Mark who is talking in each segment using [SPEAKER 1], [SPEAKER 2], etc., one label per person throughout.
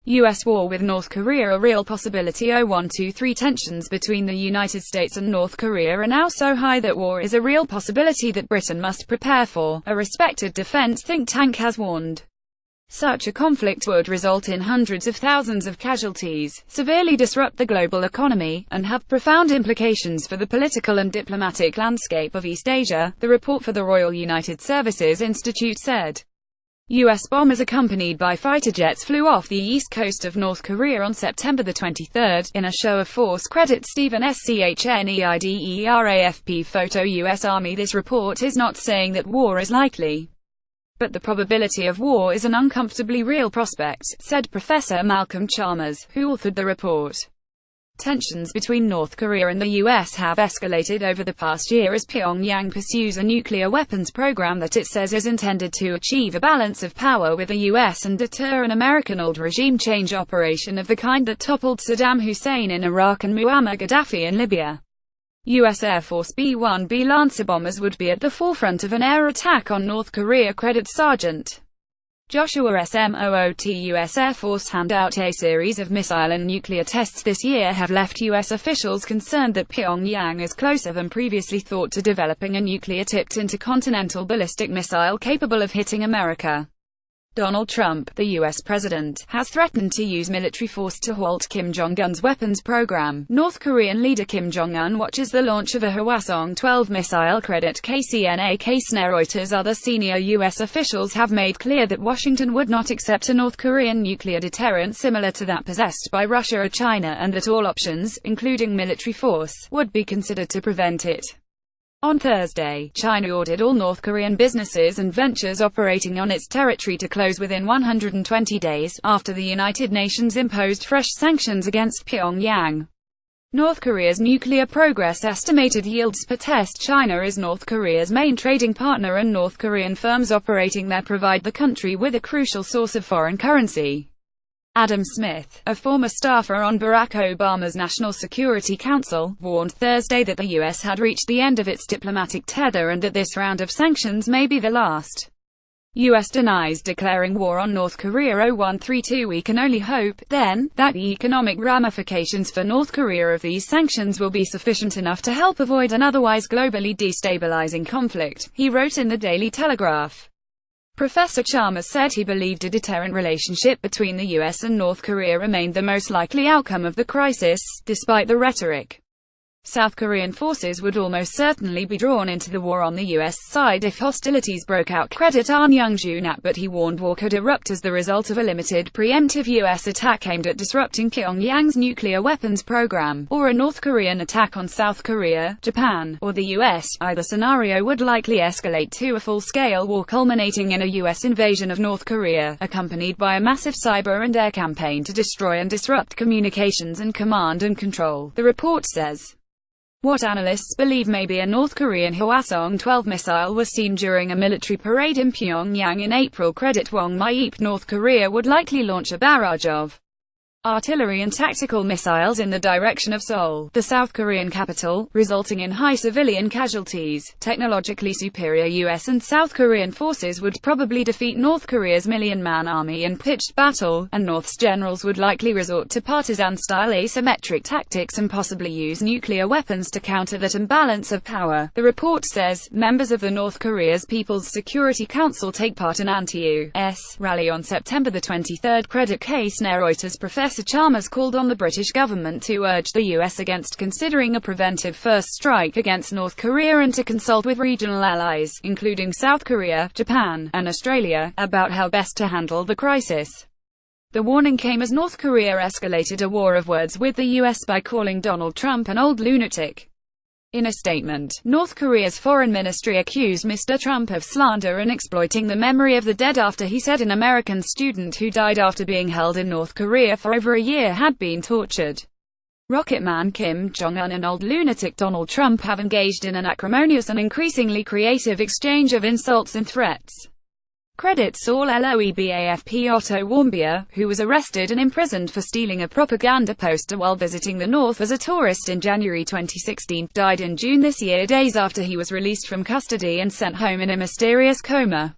[SPEAKER 1] U.S. war with North Korea a real possibility? 0123 Tensions between the United States and North Korea are now so high that war is a real possibility that Britain must prepare for, a respected defense think tank has warned. Such a conflict would result in hundreds of thousands of casualties, severely disrupt the global economy, and have profound implications for the political and diplomatic landscape of East Asia, the report for the Royal United Services Institute said. U.S. bombers accompanied by fighter jets flew off the east coast of North Korea on September 23, in a show of force. Credit Stephen SchneideraFP photo U.S. Army. This report is not saying that war is likely, but the probability of war is an uncomfortably real prospect, said Professor Malcolm Chalmers, who authored the report. Tensions between North Korea and the U.S. have escalated over the past year as Pyongyang pursues a nuclear weapons program that it says is intended to achieve a balance of power with the U.S. and deter an American old regime change operation of the kind that toppled Saddam Hussein in Iraq and Muammar Gaddafi in Libya. U.S. Air Force B-1B Lancer bombers would be at the forefront of an air attack on North Korea, credits Sergeant Joshua S. Moot. U.S. Air Force hand out a series of missile and nuclear tests this year have left U.S. officials concerned that Pyongyang is closer than previously thought to developing a nuclear-tipped intercontinental ballistic missile capable of hitting America. Donald Trump, the U.S. president, has threatened to use military force to halt Kim Jong-un's weapons program. North Korean leader Kim Jong-un watches the launch of a Hwasong-12 missile, credit KCNA. Reuters. Other senior U.S. officials have made clear that Washington would not accept a North Korean nuclear deterrent similar to that possessed by Russia or China, and that all options, including military force, would be considered to prevent it. On Thursday, China ordered all North Korean businesses and ventures operating on its territory to close within 120 days, after the United Nations imposed fresh sanctions against Pyongyang. North Korea's nuclear progress estimated yields per test. China is North Korea's main trading partner, and North Korean firms operating there provide the country with a crucial source of foreign currency. Adam Smith, a former staffer on Barack Obama's National Security Council, warned Thursday that the U.S. had reached the end of its diplomatic tether and that this round of sanctions may be the last. U.S. denies declaring war on North Korea. 0132 We can only hope, then, that the economic ramifications for North Korea of these sanctions will be sufficient enough to help avoid an otherwise globally destabilizing conflict, he wrote in the Daily Telegraph. Professor Chalmers said he believed a deterrent relationship between the U.S. and North Korea remained the most likely outcome of the crisis, despite the rhetoric. South Korean forces would almost certainly be drawn into the war on the U.S. side if hostilities broke out, credit Ahn Young-junat, but he warned war could erupt as the result of a limited, preemptive U.S. attack aimed at disrupting Pyongyang's nuclear weapons program, or a North Korean attack on South Korea, Japan, or the U.S. Either scenario would likely escalate to a full-scale war culminating in a U.S. invasion of North Korea, accompanied by a massive cyber and air campaign to destroy and disrupt communications and command and control, the report says. What analysts believe may be a North Korean Hwasong-12 missile was seen during a military parade in Pyongyang in April, credit Wong Mi-eep. North Korea would likely launch a barrage of artillery and tactical missiles in the direction of Seoul, the South Korean capital, resulting in high civilian casualties. Technologically superior U.S. and South Korean forces would probably defeat North Korea's million-man army in pitched battle, and North's generals would likely resort to partisan-style asymmetric tactics and possibly use nuclear weapons to counter that imbalance of power. The report says, members of the North Korea's People's Security Council take part in anti-U.S. rally on September 23, credit Reuters. Professor Chalmers called on the British government to urge the US against considering a preventive first strike against North Korea and to consult with regional allies, including South Korea, Japan, and Australia, about how best to handle the crisis. The warning came as North Korea escalated a war of words with the US by calling Donald Trump an old lunatic. In a statement, North Korea's foreign ministry accused Mr. Trump of slander and exploiting the memory of the dead after he said an American student who died after being held in North Korea for over a year had been tortured. Rocket Man Kim Jong-un and old lunatic Donald Trump have engaged in an acrimonious and increasingly creative exchange of insults and threats. Credit Saul Loebafp. Otto Warmbier, who was arrested and imprisoned for stealing a propaganda poster while visiting the North as a tourist in January 2016, died in June this year, days after he was released from custody and sent home in a mysterious coma.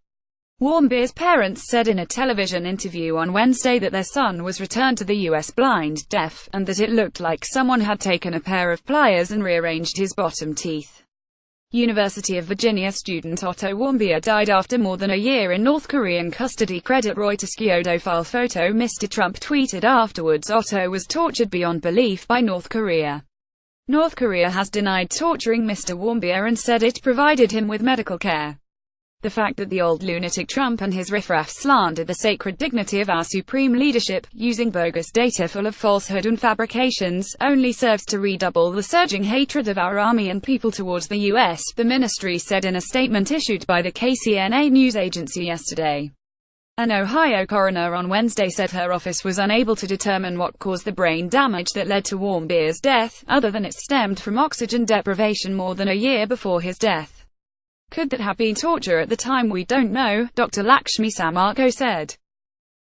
[SPEAKER 1] Warmbier's parents said in a television interview on Wednesday that their son was returned to the U.S. blind, deaf, and that it looked like someone had taken a pair of pliers and rearranged his bottom teeth. University of Virginia student Otto Warmbier died after more than a year in North Korean custody. Credit Reuters. Kyoto photo. Mr. Trump tweeted afterwards Otto was tortured beyond belief by North Korea. North Korea has denied torturing Mr. Warmbier and said it provided him with medical care. The fact that the old lunatic Trump and his riffraff slandered the sacred dignity of our supreme leadership, using bogus data full of falsehood and fabrications, only serves to redouble the surging hatred of our army and people towards the U.S., the ministry said in a statement issued by the KCNA news agency yesterday. An Ohio coroner on Wednesday said her office was unable to determine what caused the brain damage that led to Warmbier's death, other than it stemmed from oxygen deprivation more than a year before his death. Could that have been torture at the time? We don't know, Dr. Lakshmi Samarko said.